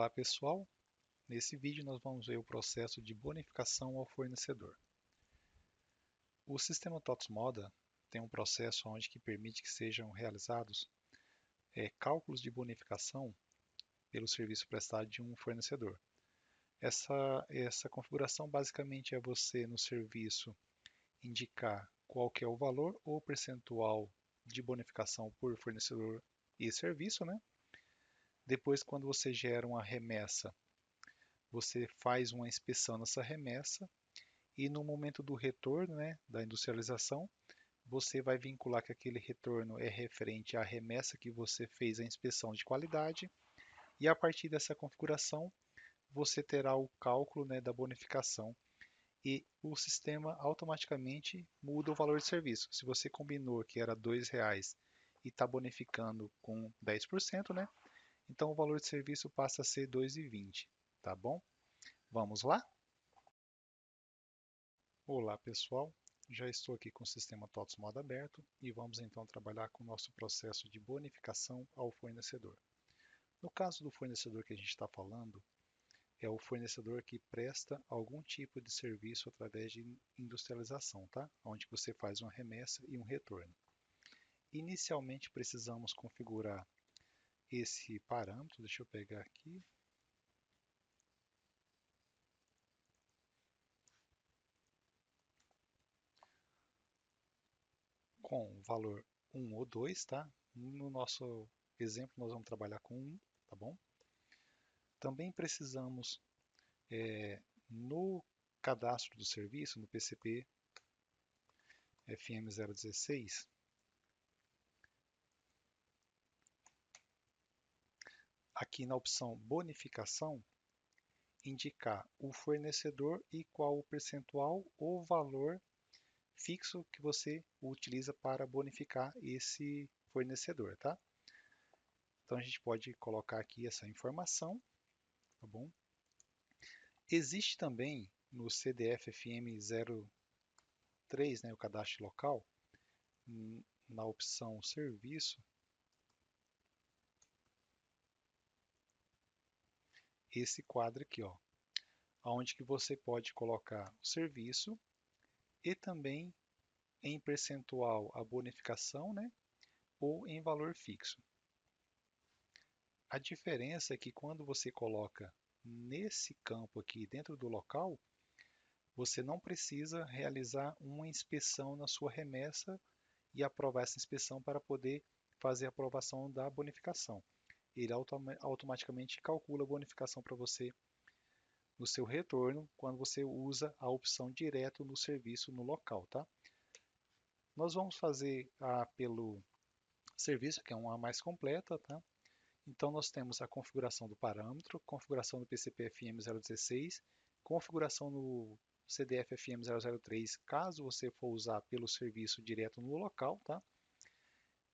Olá pessoal, nesse vídeo nós vamos ver o processo de bonificação ao fornecedor. O sistema TOTS Moda tem um processo onde que permite que sejam realizados cálculos de bonificação pelo serviço prestado de um fornecedor. Essa configuração basicamente é você no serviço indicar qual que é o valor ou percentual de bonificação por fornecedor e serviço, né? Depois, quando você gera uma remessa, você faz uma inspeção nessa remessa e no momento do retorno, né, da industrialização, você vai vincular que aquele retorno é referente à remessa que você fez a inspeção de qualidade e a partir dessa configuração você terá o cálculo, né, da bonificação e o sistema automaticamente muda o valor de serviço. Se você combinou que era R$ 2 e está bonificando com 10%, né, então o valor de serviço passa a ser 2,20, tá bom? Vamos lá? Olá pessoal, já estou aqui com o sistema TOTS Modo aberto e vamos então trabalhar com o nosso processo de bonificação ao fornecedor. No caso do fornecedor que a gente está falando, é o fornecedor que presta algum tipo de serviço através de industrialização, tá? Onde você faz uma remessa e um retorno. Inicialmente precisamos configurar esse parâmetro, deixa eu pegar aqui, com o valor 1 ou 2, tá? No nosso exemplo nós vamos trabalhar com 1, tá bom? Também precisamos, no cadastro do serviço, no PCP FM016, aqui na opção bonificação, indicar o fornecedor e qual o percentual ou valor fixo que você utiliza para bonificar esse fornecedor, tá? Então a gente pode colocar aqui essa informação, tá bom? Existe também no CDF-FM03, né, o cadastro local, na opção serviço, esse quadro aqui, ó, onde que você pode colocar o serviço e também em percentual a bonificação, né, ou em valor fixo. A diferença é que quando você coloca nesse campo aqui dentro do local, você não precisa realizar uma inspeção na sua remessa e aprovar essa inspeção para poder fazer a aprovação da bonificação. Ele automaticamente calcula a bonificação para você no seu retorno quando você usa a opção direto no serviço no local, tá? Nós vamos fazer pelo serviço, que é uma mais completa, tá? Então nós temos a configuração do parâmetro, configuração do PCP-FM016, configuração no CDF-FM003, caso você for usar pelo serviço direto no local, tá?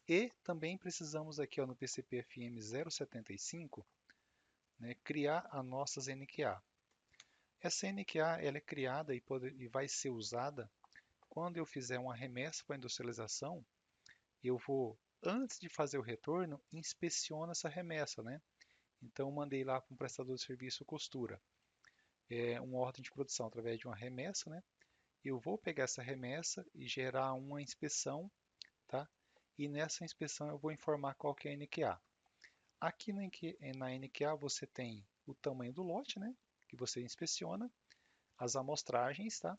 E também precisamos aqui ó, no PCP-FM075, né, criar as nossas NQA. Essa NQA ela é criada e vai ser usada quando eu fizer uma remessa para industrialização, eu vou, antes de fazer o retorno, inspeciono essa remessa, né? Então, eu mandei lá para um prestador de serviço costura, uma ordem de produção através de uma remessa, né? Eu vou pegar essa remessa e gerar uma inspeção, tá? E nessa inspeção eu vou informar qual que é a NQA. Aqui na NQA você tem o tamanho do lote, né? Que você inspeciona, as amostragens, tá?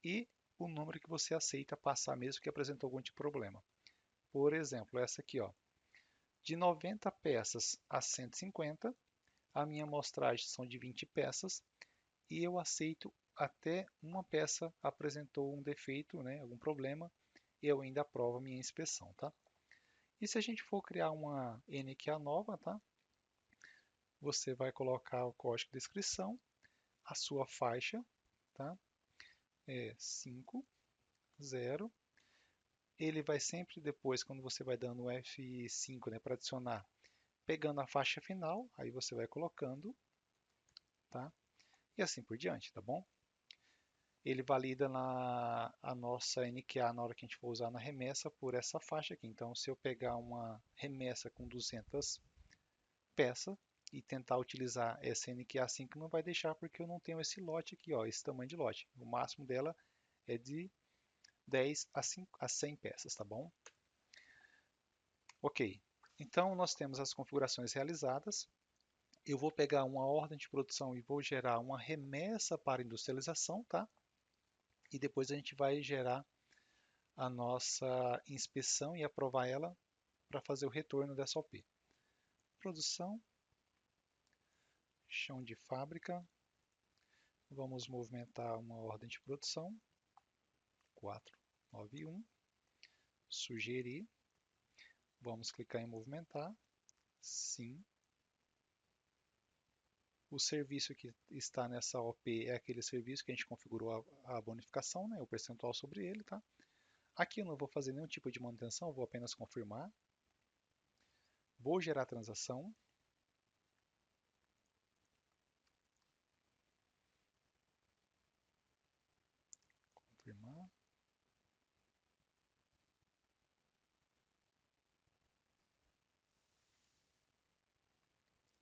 E o número que você aceita passar mesmo que apresentou algum tipo de problema. Por exemplo, essa aqui, ó, de 90 peças a 150, a minha amostragem são de 20 peças e eu aceito até uma peça apresentou um defeito, né, algum problema, eu ainda aprovo a minha inspeção, tá? E se a gente for criar uma NQA nova, tá? Você vai colocar o código de descrição, a sua faixa, tá? É 5, 0. Ele vai sempre depois, quando você vai dando o F5, né, para adicionar, pegando a faixa final, aí você vai colocando, tá? E assim por diante, tá bom? Ele valida a nossa NQA na hora que a gente for usar na remessa por essa faixa aqui. Então, se eu pegar uma remessa com 200 peças, e tentar utilizar essa NQA5 não vai deixar porque eu não tenho esse lote aqui, ó, esse tamanho de lote. O máximo dela é de 10 a 100 peças, tá bom? Ok, então nós temos as configurações realizadas. Eu vou pegar uma ordem de produção e vou gerar uma remessa para industrialização, tá? E depois a gente vai gerar a nossa inspeção e aprovar ela para fazer o retorno dessa OP. Produção, chão de fábrica, vamos movimentar uma ordem de produção, 491, sugerir, vamos clicar em movimentar, sim. O serviço que está nessa OP é aquele serviço que a gente configurou a bonificação, né, o percentual sobre ele, tá? Aqui eu não vou fazer nenhum tipo de manutenção, vou apenas confirmar. Vou gerar a transação. Confirmar.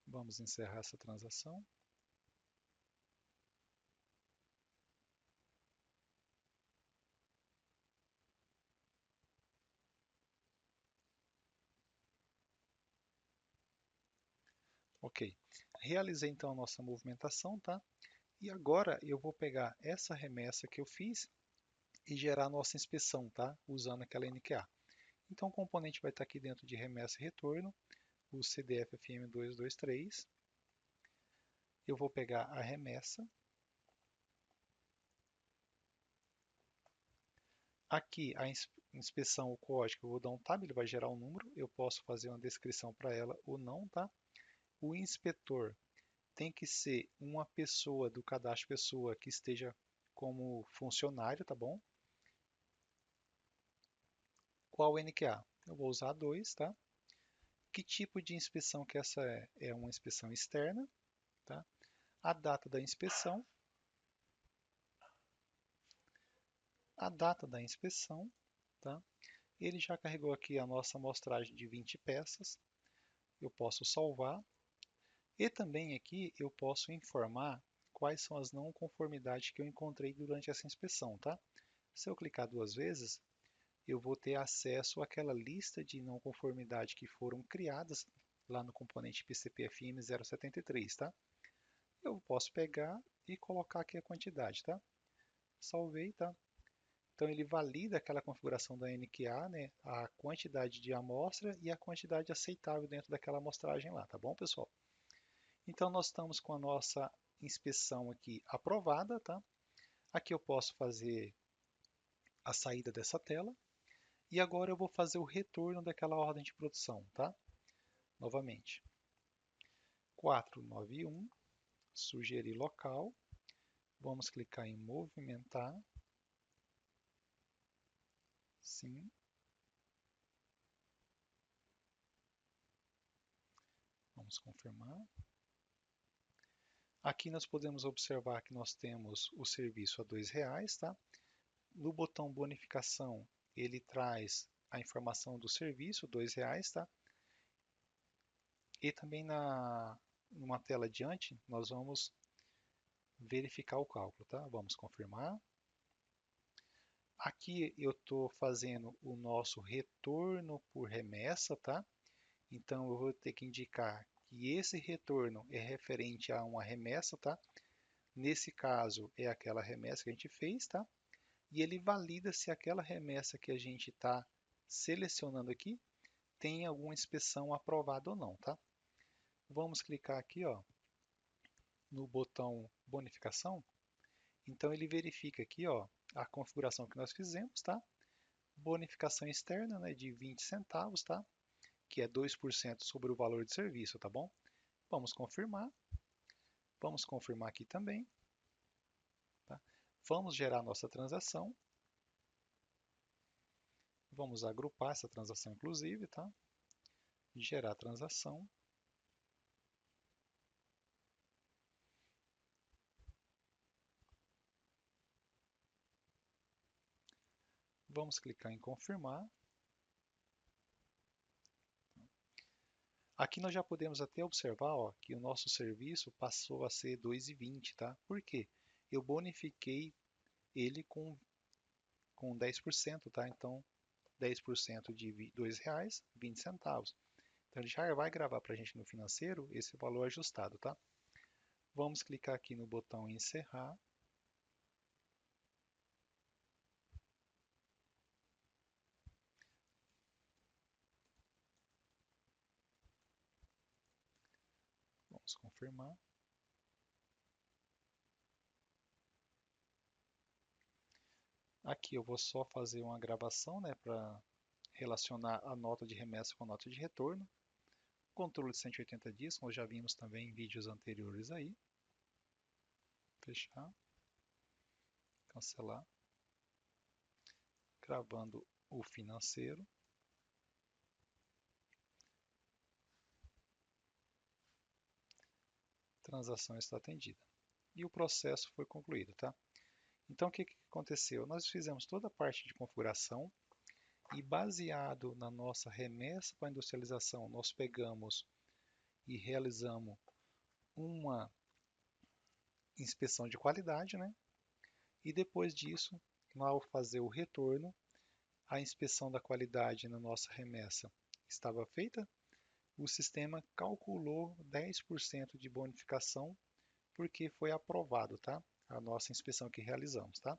Vamos encerrar essa transação. Ok. Realizei então a nossa movimentação, tá? E agora eu vou pegar essa remessa que eu fiz e gerar a nossa inspeção, tá? Usando aquela NQA. Então o componente vai estar aqui dentro de remessa e retorno, o CDF-FM223. Eu vou pegar a remessa. Aqui a inspeção, o código, eu vou dar um tab, ele vai gerar um número. Eu posso fazer uma descrição para ela ou não, tá? O inspetor tem que ser uma pessoa do cadastro pessoa que esteja como funcionário, tá bom? Qual o NQA? Eu vou usar 2, tá? Que tipo de inspeção que essa é? É uma inspeção externa, tá? A data da inspeção, tá? Ele já carregou aqui a nossa amostragem de 20 peças. Eu posso salvar. E também aqui eu posso informar quais são as não conformidades que eu encontrei durante essa inspeção, tá? Se eu clicar 2 vezes, eu vou ter acesso àquela lista de não conformidade que foram criadas lá no componente PCP-FM 073, tá? Eu posso pegar e colocar aqui a quantidade, tá? Salvei, tá? Então ele valida aquela configuração da NQA, né? A quantidade de amostra e a quantidade aceitável dentro daquela amostragem lá, tá bom, pessoal? Então nós estamos com a nossa inspeção aqui aprovada, tá? Aqui eu posso fazer a saída dessa tela. E agora eu vou fazer o retorno daquela ordem de produção, tá? Novamente. 491, sugerir local. Vamos clicar em movimentar. Sim. Vamos confirmar. Aqui nós podemos observar que nós temos o serviço a R$ 2, tá? No botão bonificação, ele traz a informação do serviço, R$ 2, tá? E também numa tela adiante, nós vamos verificar o cálculo, tá? Vamos confirmar. Aqui eu estou fazendo o nosso retorno por remessa, tá? Então eu vou ter que indicar que esse retorno é referente a uma remessa, tá? Nesse caso é aquela remessa que a gente fez, tá? E ele valida se aquela remessa que a gente está selecionando aqui tem alguma inspeção aprovada ou não, tá? Vamos clicar aqui, ó, no botão bonificação. Então ele verifica aqui, ó, a configuração que nós fizemos, tá? Bonificação externa, né, de 20 centavos, tá? Que é 2% sobre o valor de serviço, tá bom? Vamos confirmar. Vamos confirmar aqui também, tá? Vamos gerar nossa transação. Vamos agrupar essa transação, inclusive, tá? Gerar transação. Vamos clicar em confirmar. Aqui nós já podemos até observar, ó, que o nosso serviço passou a ser 2,20, tá? Por quê? Eu bonifiquei ele com 10%, tá? Então, 10% de R$ 2,20. Então, ele já vai gravar para a gente no financeiro esse valor ajustado, tá? Vamos clicar aqui no botão encerrar. Vamos confirmar. Aqui eu vou só fazer uma gravação, né, para relacionar a nota de remessa com a nota de retorno. Controle de 180 dias, como já vimos também em vídeos anteriores aí. Fechar. Cancelar. Gravando o financeiro. Transação está atendida. E o processo foi concluído, tá? Então, o que aconteceu? Nós fizemos toda a parte de configuração e, baseado na nossa remessa para industrialização, nós pegamos e realizamos uma inspeção de qualidade, né? E depois disso, ao fazer o retorno, a inspeção da qualidade na nossa remessa estava feita, o sistema calculou 10% de bonificação porque foi aprovado, tá? A nossa inspeção que realizamos, tá?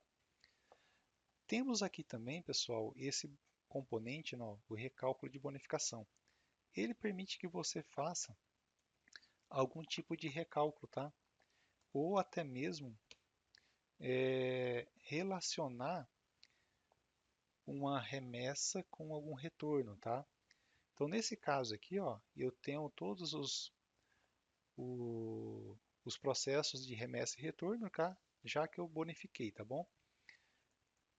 Temos aqui também, pessoal, esse componente, não, o recálculo de bonificação. Ele permite que você faça algum tipo de recálculo, tá? Ou até mesmo relacionar uma remessa com algum retorno, tá? Então, nesse caso aqui, ó, eu tenho todos os processos de remessa e retorno, tá? Já que eu bonifiquei, tá bom?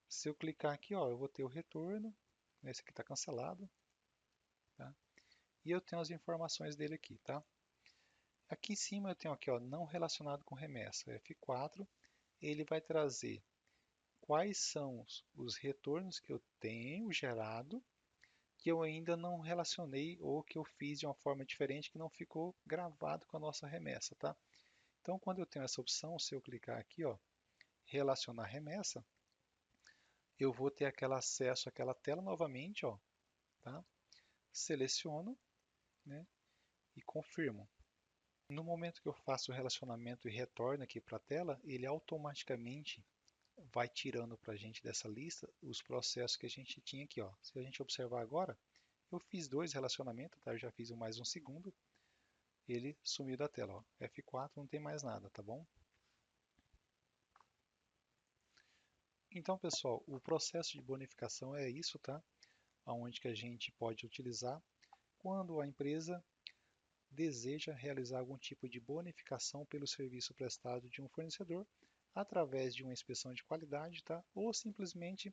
Se eu clicar aqui, ó, eu vou ter o retorno, esse aqui está cancelado, tá? E eu tenho as informações dele aqui, tá? Aqui em cima eu tenho aqui, ó, não relacionado com remessa, F4, ele vai trazer quais são os retornos que eu tenho gerado que eu ainda não relacionei ou que eu fiz de uma forma diferente que não ficou gravado com a nossa remessa, tá? Então, quando eu tenho essa opção, se eu clicar aqui, ó, relacionar remessa, eu vou ter aquele acesso àquela tela novamente, ó, tá? Seleciono, né, e confirmo. No momento que eu faço o relacionamento e retorno aqui para a tela, ele automaticamente vai tirando para a gente dessa lista os processos que a gente tinha aqui, ó. Se a gente observar agora, eu fiz dois relacionamentos, tá? Eu já fiz mais um segundo, ele sumiu da tela, ó. F4 não tem mais nada, tá bom? Então, pessoal, o processo de bonificação é isso, tá? Onde que a gente pode utilizar quando a empresa deseja realizar algum tipo de bonificação pelo serviço prestado de um fornecedor através de uma inspeção de qualidade, tá? Ou simplesmente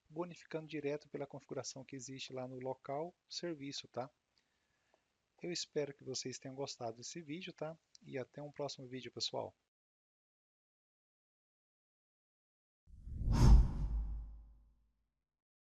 bonificando direto pela configuração que existe lá no local serviço, tá? Eu espero que vocês tenham gostado desse vídeo, tá? E até um próximo vídeo, pessoal.